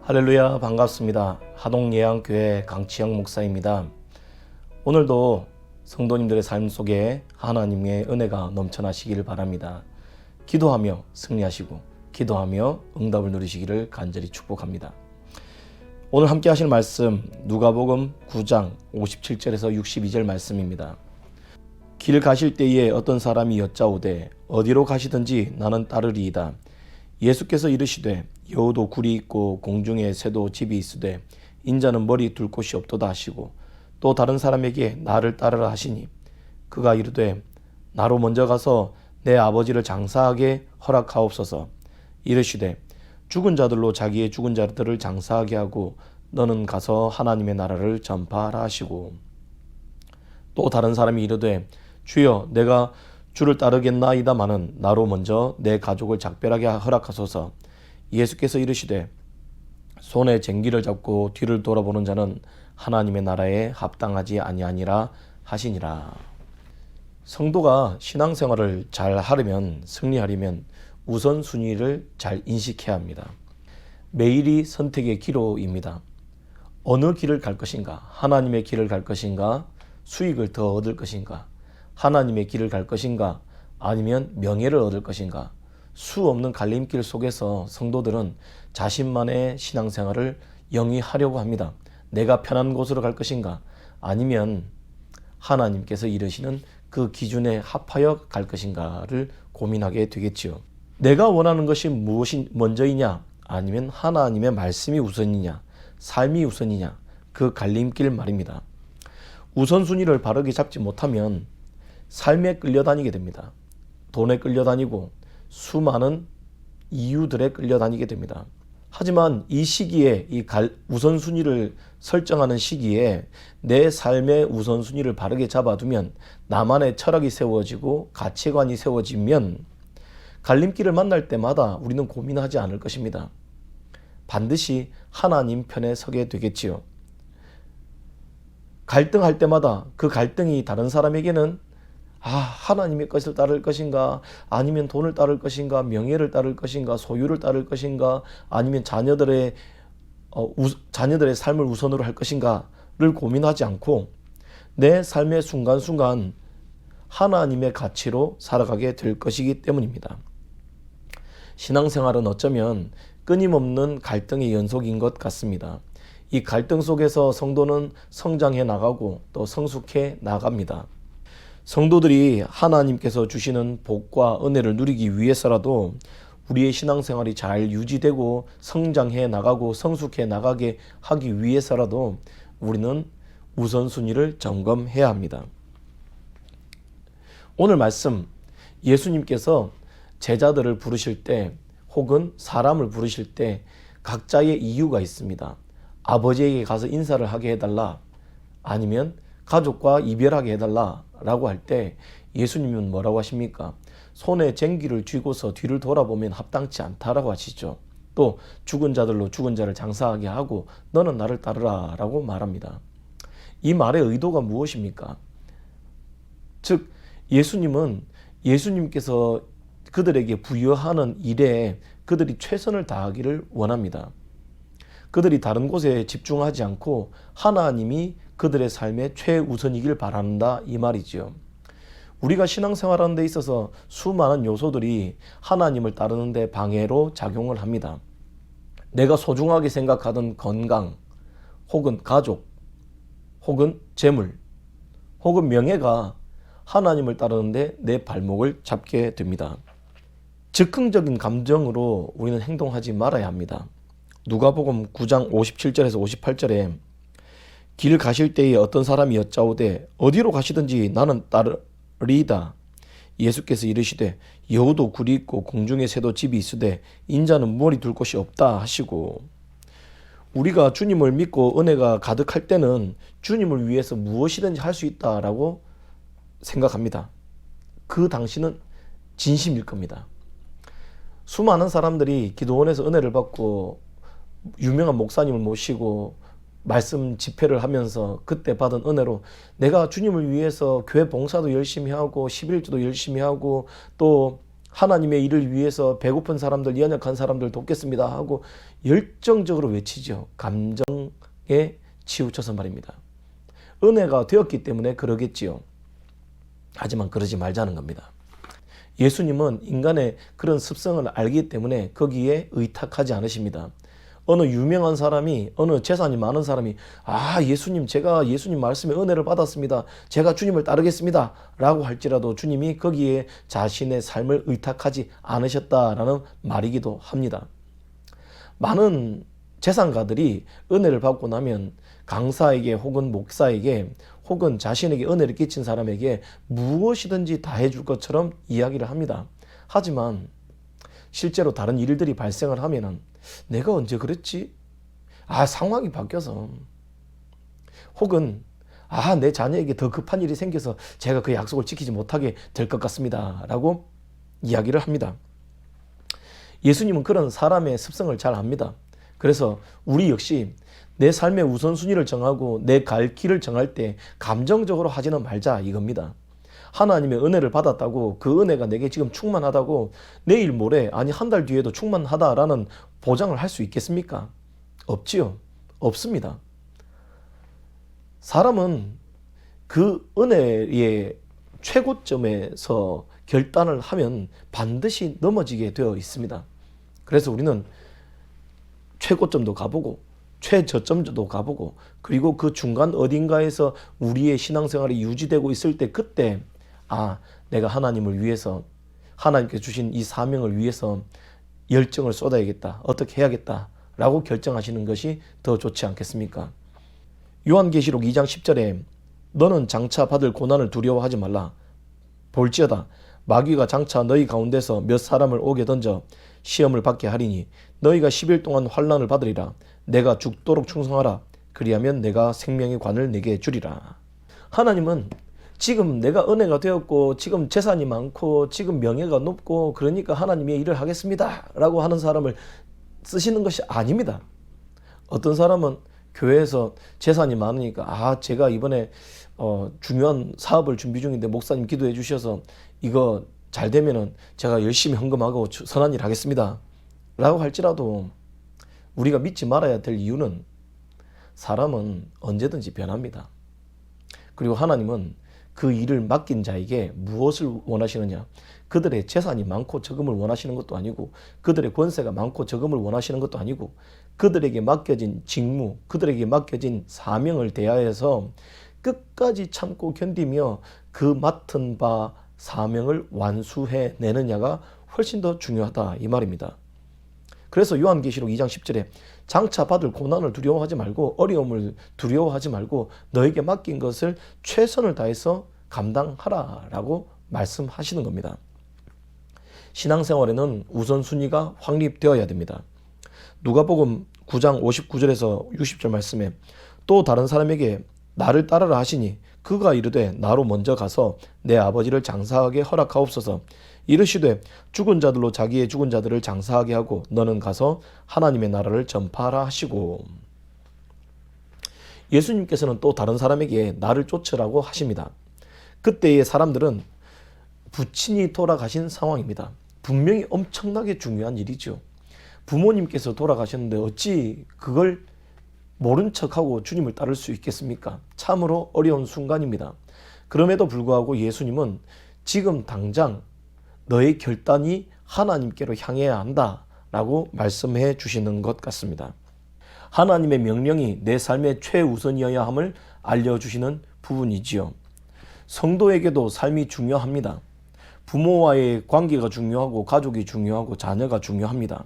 할렐루야, 반갑습니다. 하동예양교회 강치영 목사입니다. 오늘도 성도님들의 삶 속에 하나님의 은혜가 넘쳐나시기를 바랍니다. 기도하며 승리하시고 기도하며 응답을 누리시기를 간절히 축복합니다. 오늘 함께 하실 말씀 누가복음 9장 57절에서 62절 말씀입니다. 길 가실 때에 어떤 사람이 여짜오되 어디로 가시든지 나는 따르리이다. 예수께서 이르시되 여우도 굴이 있고 공중에 새도 집이 있으되 인자는 머리 둘 곳이 없도다 하시고 또 다른 사람에게 나를 따르라 하시니 그가 이르되 나로 먼저 가서 내 아버지를 장사하게 허락하옵소서. 이르시되 죽은 자들로 자기의 죽은 자들을 장사하게 하고 너는 가서 하나님의 나라를 전파하라 하시고 또 다른 사람이 이르되 주여 내가 주를 따르겠나이다마는 나로 먼저 내 가족을 작별하게 허락하소서. 예수께서 이르시되 손에 쟁기를 잡고 뒤를 돌아보는 자는 하나님의 나라에 합당하지 아니하니라 하시니라. 성도가 신앙생활을 잘 하려면 승리하려면 우선순위를 잘 인식해야 합니다. 매일이 선택의 기로입니다. 어느 길을 갈 것인가? 하나님의 길을 갈 것인가? 수익을 더 얻을 것인가? 하나님의 길을 갈 것인가? 아니면 명예를 얻을 것인가? 수 없는 갈림길 속에서 성도들은 자신만의 신앙생활을 영위하려고 합니다. 내가 편한 곳으로 갈 것인가? 아니면 하나님께서 이르시는 그 기준에 합하여 갈 것인가를 고민하게 되겠지요. 내가 원하는 것이 무엇이 먼저이냐? 아니면 하나님의 말씀이 우선이냐? 삶이 우선이냐? 그 갈림길 말입니다. 우선순위를 바르게 잡지 못하면 삶에 끌려다니게 됩니다. 돈에 끌려다니고 수많은 이유들에 끌려다니게 됩니다. 하지만 이 시기에 우선순위를 설정하는 시기에 내 삶의 우선순위를 바르게 잡아두면 나만의 철학이 세워지고 가치관이 세워지면 갈림길을 만날 때마다 우리는 고민하지 않을 것입니다. 반드시 하나님 편에 서게 되겠지요. 갈등할 때마다 그 갈등이 다른 사람에게는 하나님의 것을 따를 것인가, 아니면 돈을 따를 것인가, 명예를 따를 것인가, 소유를 따를 것인가, 아니면 자녀들의 삶을 우선으로 할 것인가를 고민하지 않고 내 삶의 순간순간 하나님의 가치로 살아가게 될 것이기 때문입니다. 신앙생활은 어쩌면 끊임없는 갈등의 연속인 것 같습니다. 이 갈등 속에서 성도는 성장해 나가고 또 성숙해 나갑니다. 성도들이 하나님께서 주시는 복과 은혜를 누리기 위해서라도 우리의 신앙생활이 잘 유지되고 성장해 나가고 성숙해 나가게 하기 위해서라도 우리는 우선순위를 점검해야 합니다. 오늘 말씀, 예수님께서 제자들을 부르실 때 혹은 사람을 부르실 때 각자의 이유가 있습니다. 아버지에게 가서 인사를 하게 해달라, 아니면 가족과 이별하게 해달라 라고 할 때 예수님은 뭐라고 하십니까? 손에 쟁기를 쥐고서 뒤를 돌아보면 합당치 않다라고 하시죠. 또 죽은 자들로 죽은 자를 장사하게 하고 너는 나를 따르라 라고 말합니다. 이 말의 의도가 무엇입니까? 즉 예수님께서 그들에게 부여하는 일에 그들이 최선을 다하기를 원합니다. 그들이 다른 곳에 집중하지 않고 하나님이 그들의 삶의 최우선이길 바란다 이 말이지요. 우리가 신앙생활하는 데 있어서 수많은 요소들이 하나님을 따르는 데 방해로 작용을 합니다. 내가 소중하게 생각하던 건강, 혹은 가족, 혹은 재물, 혹은 명예가 하나님을 따르는데 내 발목을 잡게 됩니다. 즉흥적인 감정으로 우리는 행동하지 말아야 합니다. 누가복음 9장 57절에서 58절에 길 가실 때에 어떤 사람이 여짜오되 어디로 가시든지 나는 따르리이다. 예수께서 이르시되 여우도 굴이 있고 공중에 새도 집이 있으되 인자는 머리 둘 곳이 없다 하시고, 우리가 주님을 믿고 은혜가 가득할 때는 주님을 위해서 무엇이든지 할 수 있다라고 생각합니다. 그 당시는 진심일 겁니다. 수많은 사람들이 기도원에서 은혜를 받고 유명한 목사님을 모시고 말씀 집회를 하면서 그때 받은 은혜로 내가 주님을 위해서 교회 봉사도 열심히 하고 11조도 열심히 하고 또 하나님의 일을 위해서 배고픈 사람들, 연약한 사람들 돕겠습니다 하고 열정적으로 외치죠. 감정에 치우쳐서 말입니다. 은혜가 되었기 때문에 그러겠지요. 하지만 그러지 말자는 겁니다. 예수님은 인간의 그런 습성을 알기 때문에 거기에 의탁하지 않으십니다. 어느 유명한 사람이, 어느 재산이 많은 사람이 예수님, 제가 예수님 말씀에 은혜를 받았습니다. 제가 주님을 따르겠습니다 라고 할지라도 주님이 거기에 자신의 삶을 의탁하지 않으셨다라는 말이기도 합니다. 많은 재산가들이 은혜를 받고 나면 강사에게 혹은 목사에게 혹은 자신에게 은혜를 끼친 사람에게 무엇이든지 다 해줄 것처럼 이야기를 합니다. 하지만 실제로 다른 일들이 발생을 하면은 내가 언제 그랬지? 상황이 바뀌어서. 혹은 내 자녀에게 더 급한 일이 생겨서 제가 그 약속을 지키지 못하게 될 것 같습니다 라고 이야기를 합니다. 예수님은 그런 사람의 습성을 잘 압니다. 그래서 우리 역시 내 삶의 우선순위를 정하고 내 갈 길을 정할 때 감정적으로 하지는 말자 이겁니다. 하나님의 은혜를 받았다고 그 은혜가 내게 지금 충만하다고 내일 모레 한 달 뒤에도 충만하다라는 보장을 할 수 있겠습니까? 없지요. 없습니다. 사람은 그 은혜의 최고점에서 결단을 하면 반드시 넘어지게 되어 있습니다. 그래서 우리는 최고점도 가보고 최저점도 가보고 그리고 그 중간 어딘가에서 우리의 신앙생활이 유지되고 있을 때 그때 내가 하나님을 위해서 하나님께 주신 이 사명을 위해서 열정을 쏟아야겠다. 어떻게 해야겠다. 라고 결정하시는 것이 더 좋지 않겠습니까? 요한계시록 2장 10절에 너는 장차 받을 고난을 두려워하지 말라. 볼지어다 마귀가 장차 너희 가운데서 몇 사람을 옥에 던져 시험을 받게 하리니 너희가 10일 동안 환난을 받으리라. 내가 죽도록 충성하라. 그리하면 내가 생명의 관을 내게 주리라. 하나님은 지금 내가 은혜가 되었고 지금 재산이 많고 지금 명예가 높고 그러니까 하나님의 일을 하겠습니다 라고 하는 사람을 쓰시는 것이 아닙니다. 어떤 사람은 교회에서 재산이 많으니까 제가 이번에 중요한 사업을 준비 중인데 목사님 기도해 주셔서 이거 잘 되면은 제가 열심히 헌금하고 선한 일 하겠습니다 라고 할지라도 우리가 믿지 말아야 될 이유는 사람은 언제든지 변합니다. 그리고 하나님은 그 일을 맡긴 자에게 무엇을 원하시느냐? 그들의 재산이 많고 적음을 원하시는 것도 아니고 그들의 권세가 많고 적음을 원하시는 것도 아니고 그들에게 맡겨진 직무, 그들에게 맡겨진 사명을 대하여서 끝까지 참고 견디며 그 맡은 바 사명을 완수해 내느냐가 훨씬 더 중요하다 이 말입니다. 그래서 요한계시록 2장 10절에 장차 받을 고난을 두려워하지 말고 어려움을 두려워하지 말고 너에게 맡긴 것을 최선을 다해서 감당하라 라고 말씀하시는 겁니다. 신앙생활에는 우선순위가 확립되어야 됩니다. 누가복음 9장 59절에서 60절 말씀에 또 다른 사람에게 나를 따르라 하시니 그가 이르되 나로 먼저 가서 내 아버지를 장사하게 허락하옵소서. 이르시되 죽은 자들로 자기의 죽은 자들을 장사하게 하고 너는 가서 하나님의 나라를 전파하라 하시고. 예수님께서는 또 다른 사람에게 나를 쫓으라고 하십니다. 그때의 사람들은 부친이 돌아가신 상황입니다. 분명히 엄청나게 중요한 일이죠. 부모님께서 돌아가셨는데 어찌 그걸 모른 척하고 주님을 따를 수 있겠습니까? 참으로 어려운 순간입니다. 그럼에도 불구하고 예수님은 지금 당장 너의 결단이 하나님께로 향해야 한다라고 말씀해 주시는 것 같습니다. 하나님의 명령이 내 삶의 최우선이어야 함을 알려주시는 부분이지요. 성도에게도 삶이 중요합니다. 부모와의 관계가 중요하고 가족이 중요하고 자녀가 중요합니다.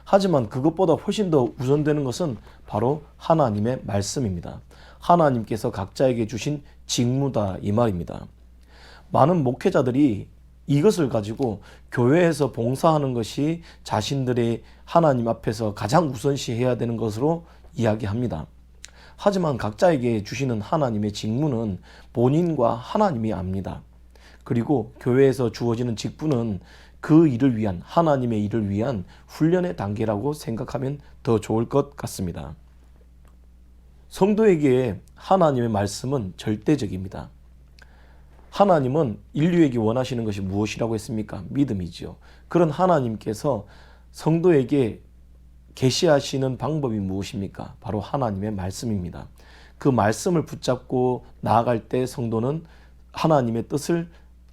하지만 그것보다 훨씬 더 우선되는 것은 바로 하나님의 말씀입니다. 하나님께서 각자에게 주신 직무다 이 말입니다. 많은 목회자들이 이것을 가지고 교회에서 봉사하는 것이 자신들의 하나님 앞에서 가장 우선시해야 되는 것으로 이야기합니다. 하지만 각자에게 주시는 하나님의 직무는 본인과 하나님이 압니다. 그리고 교회에서 주어지는 직분은 그 일을 위한 하나님의 일을 위한 훈련의 단계라고 생각하면 더 좋을 것 같습니다. 성도에게 하나님의 말씀은 절대적입니다. 하나님은 인류에게 원하시는 것이 무엇이라고 했습니까? 믿음이죠. 그런 하나님께서 성도에게 계시하시는 방법이 무엇입니까? 바로 하나님의 말씀입니다. 그 말씀을 붙잡고 나아갈 때 성도는 하나님의 뜻을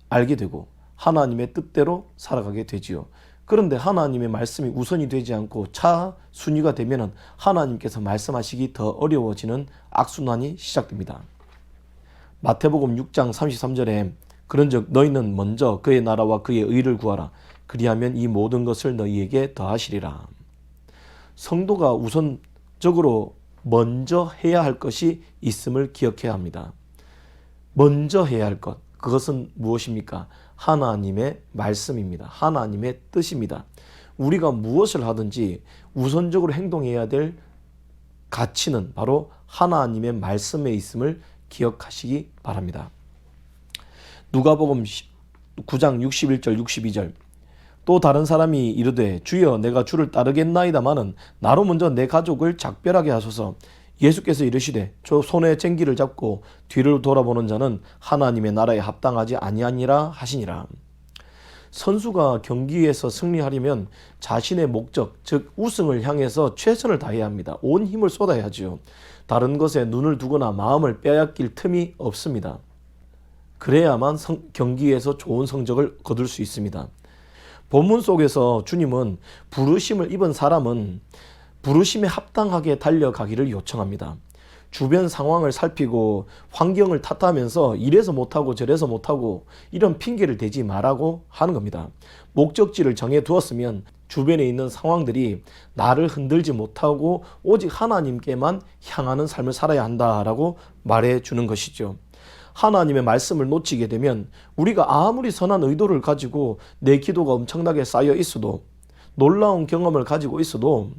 알게 되고 하나님의 뜻대로 살아가게 되지요. 그런데 하나님의 말씀이 우선이 되지 않고 차순위가 되면 하나님께서 말씀하시기 더 어려워지는 악순환이 시작됩니다. 마태복음 6장 33절에 그런즉 너희는 먼저 그의 나라와 그의 의를 구하라. 그리하면 이 모든 것을 너희에게 더하시리라. 성도가 우선적으로 먼저 해야 할 것이 있음을 기억해야 합니다. 먼저 해야 할 것, 그것은 무엇입니까? 하나님의 말씀입니다. 하나님의 뜻입니다. 우리가 무엇을 하든지 우선적으로 행동해야 될 가치는 바로 하나님의 말씀에 있음을 기억하시기 바랍니다. 누가복음 9장 61절 62절 또 다른 사람이 이르되 주여 내가 주를 따르겠나이다마는 나로 먼저 내 가족을 작별하게 하소서. 예수께서 이르시되 저 손에 쟁기를 잡고 뒤를 돌아보는 자는 하나님의 나라에 합당하지 아니하니라 하시니라. 선수가 경기에서 승리하려면 자신의 목적, 즉 우승을 향해서 최선을 다해야 합니다. 온 힘을 쏟아야지요. 다른 것에 눈을 두거나 마음을 빼앗길 틈이 없습니다. 그래야만 경기에서 좋은 성적을 거둘 수 있습니다. 본문 속에서 주님은 부르심을 입은 사람은 부르심에 합당하게 달려가기를 요청합니다. 주변 상황을 살피고 환경을 탓하면서 이래서 못하고 저래서 못하고 이런 핑계를 대지 말라고 하는 겁니다. 목적지를 정해두었으면 주변에 있는 상황들이 나를 흔들지 못하고 오직 하나님께만 향하는 삶을 살아야 한다라고 말해주는 것이죠. 하나님의 말씀을 놓치게 되면 우리가 아무리 선한 의도를 가지고 내 기도가 엄청나게 쌓여 있어도 놀라운 경험을 가지고 있어도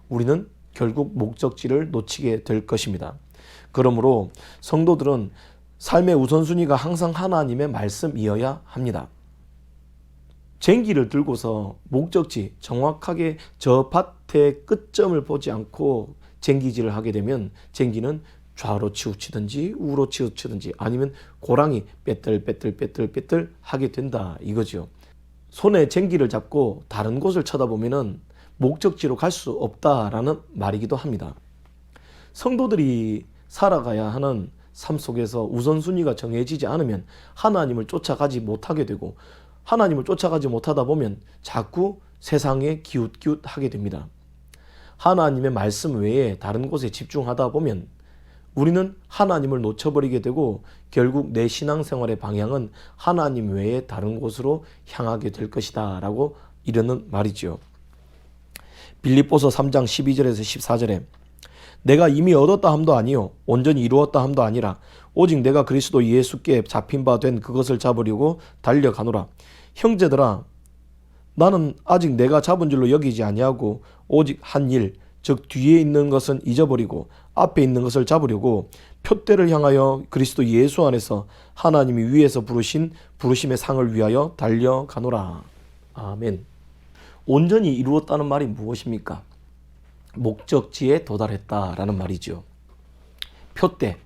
우리는 결국 목적지를 놓치게 될 것입니다. 그러므로 성도들은 삶의 우선순위가 항상 하나님의 말씀이어야 합니다. 쟁기를 들고서 목적지 정확하게 저 밭의 끝점을 보지 않고 쟁기질을 하게 되면 쟁기는 좌로 치우치든지 우로 치우치든지 아니면 고랑이 빼뜰 하게 된다 이거죠. 손에 쟁기를 잡고 다른 곳을 쳐다보면은 목적지로 갈 수 없다라는 말이기도 합니다. 성도들이 살아가야 하는 삶 속에서 우선순위가 정해지지 않으면 하나님을 쫓아가지 못하게 되고 하나님을 쫓아가지 못하다 보면 자꾸 세상에 기웃기웃하게 됩니다. 하나님의 말씀 외에 다른 곳에 집중하다 보면 우리는 하나님을 놓쳐버리게 되고 결국 내 신앙생활의 방향은 하나님 외에 다른 곳으로 향하게 될 것이다 라고 이르는 말이죠. 빌립보서 3장 12절에서 14절에 내가 이미 얻었다 함도 아니요 온전히 이루었다 함도 아니라 오직 내가 그리스도 예수께 잡힌 바 된 그것을 잡으려고 달려가노라. 형제들아 나는 아직 내가 잡은 줄로 여기지 아니하고 오직 한 일 즉 뒤에 있는 것은 잊어버리고 앞에 있는 것을 잡으려고 표대를 향하여 그리스도 예수 안에서 하나님이 위에서 부르신 부르심의 상을 위하여 달려가노라. 아멘. 온전히 이루었다는 말이 무엇입니까? 목적지에 도달했다라는 말이죠. 표대.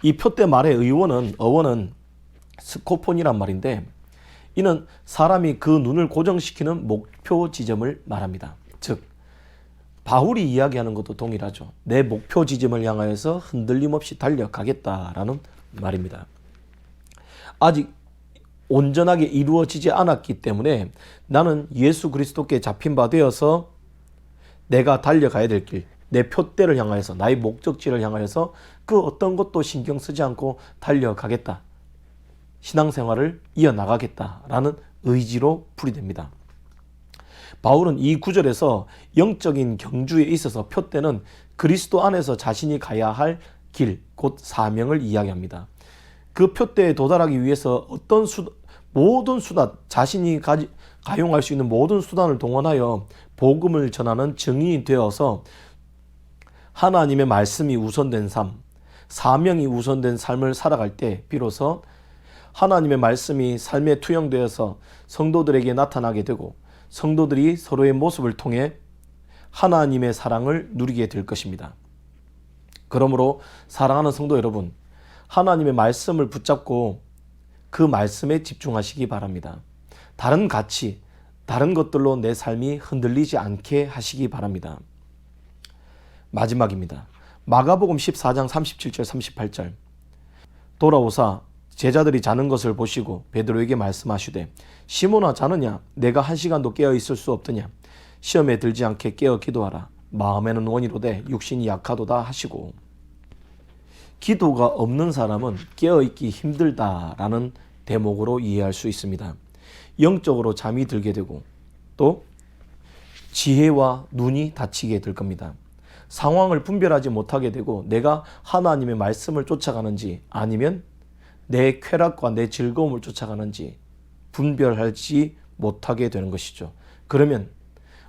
이 표대 말의 어원은 스코폰이란 말인데 이는 사람이 그 눈을 고정시키는 목표 지점을 말합니다. 즉 바울이 이야기하는 것도 동일하죠. 내 목표 지점을 향하여서 흔들림 없이 달려가겠다라는 말입니다. 아직 온전하게 이루어지지 않았기 때문에 나는 예수 그리스도께 잡힌 바 되어서 내가 달려가야 될 길, 내 표대를 향하여서 나의 목적지를 향하여서 그 어떤 것도 신경 쓰지 않고 달려가겠다. 신앙생활을 이어나가겠다라는 의지로 풀이됩니다. 바울은 이 구절에서 영적인 경주에 있어서 표대는 그리스도 안에서 자신이 가야 할 길, 곧 사명을 이야기합니다. 그 표대에 도달하기 위해서 모든 수단, 자신이 가용할 수 있는 모든 수단을 동원하여 복음을 전하는 증인이 되어서 하나님의 말씀이 우선된 삶, 사명이 우선된 삶을 살아갈 때 비로소 하나님의 말씀이 삶에 투영되어서 성도들에게 나타나게 되고 성도들이 서로의 모습을 통해 하나님의 사랑을 누리게 될 것입니다. 그러므로 사랑하는 성도 여러분, 하나님의 말씀을 붙잡고 그 말씀에 집중하시기 바랍니다. 다른 가치, 다른 것들로 내 삶이 흔들리지 않게 하시기 바랍니다. 마지막입니다. 마가복음 14장 37절 38절. 돌아오사 제자들이 자는 것을 보시고 베드로에게 말씀하시되 시몬아 자느냐 내가 한 시간도 깨어 있을 수 없더냐 시험에 들지 않게 깨어 기도하라 마음에는 원이로되 육신이 약하도다 하시고, 기도가 없는 사람은 깨어있기 힘들다라는 대목으로 이해할 수 있습니다. 영적으로 잠이 들게 되고 또 지혜와 눈이 닫히게 될 겁니다. 상황을 분별하지 못하게 되고 내가 하나님의 말씀을 쫓아가는지 아니면 내 쾌락과 내 즐거움을 쫓아가는지 분별하지 못하게 되는 것이죠. 그러면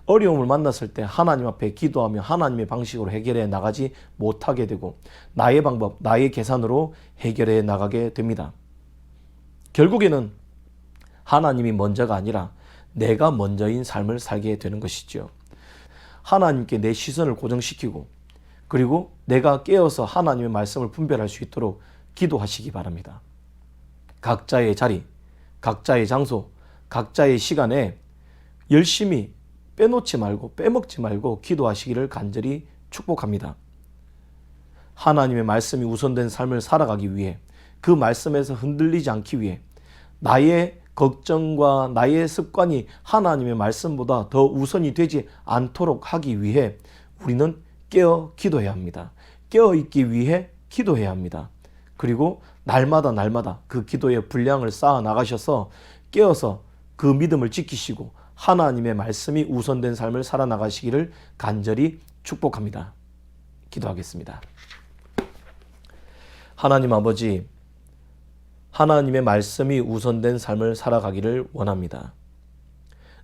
어려움을 만났을 때 하나님 앞에 기도하며 하나님의 방식으로 해결해 나가지 못하게 되고 나의 방법, 나의 계산으로 해결해 나가게 됩니다. 결국에는 하나님이 먼저가 아니라 내가 먼저인 삶을 살게 되는 것이죠. 하나님께 내 시선을 고정시키고 그리고 내가 깨어서 하나님의 말씀을 분별할 수 있도록 기도하시기 바랍니다. 각자의 자리, 각자의 장소, 각자의 시간에 열심히 빼놓지 말고 빼먹지 말고 기도하시기를 간절히 축복합니다. 하나님의 말씀이 우선된 삶을 살아가기 위해 그 말씀에서 흔들리지 않기 위해 나의 걱정과 나의 습관이 하나님의 말씀보다 더 우선이 되지 않도록 하기 위해 우리는 깨어 기도해야 합니다. 깨어 있기 위해 기도해야 합니다. 그리고 날마다 그 기도의 분량을 쌓아 나가셔서 깨어서 그 믿음을 지키시고 하나님의 말씀이 우선된 삶을 살아나가시기를 간절히 축복합니다. 기도하겠습니다. 하나님 아버지, 하나님의 말씀이 우선된 삶을 살아가기를 원합니다.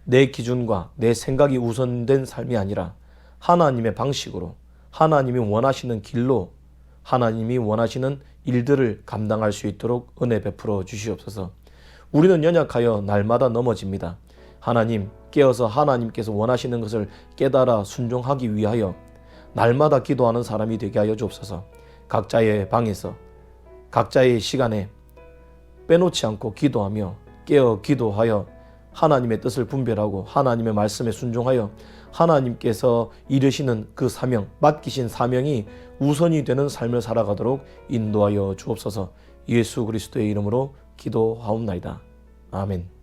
내 기준과 내 생각이 우선된 삶이 아니라 하나님의 방식으로 하나님이 원하시는 길로 하나님이 원하시는 일들을 감당할 수 있도록 은혜 베풀어 주시옵소서. 우리는 연약하여 날마다 넘어집니다. 하나님, 깨어서 하나님께서 원하시는 것을 깨달아 순종하기 위하여 날마다 기도하는 사람이 되게 하여 주옵소서. 각자의 방에서 각자의 시간에 빼놓지 않고 기도하며 깨어 기도하여 하나님의 뜻을 분별하고 하나님의 말씀에 순종하여 하나님께서 이르시는 그 사명, 맡기신 사명이 우선이 되는 삶을 살아가도록 인도하여 주옵소서. 예수 그리스도의 이름으로 기도하옵나이다. 아멘.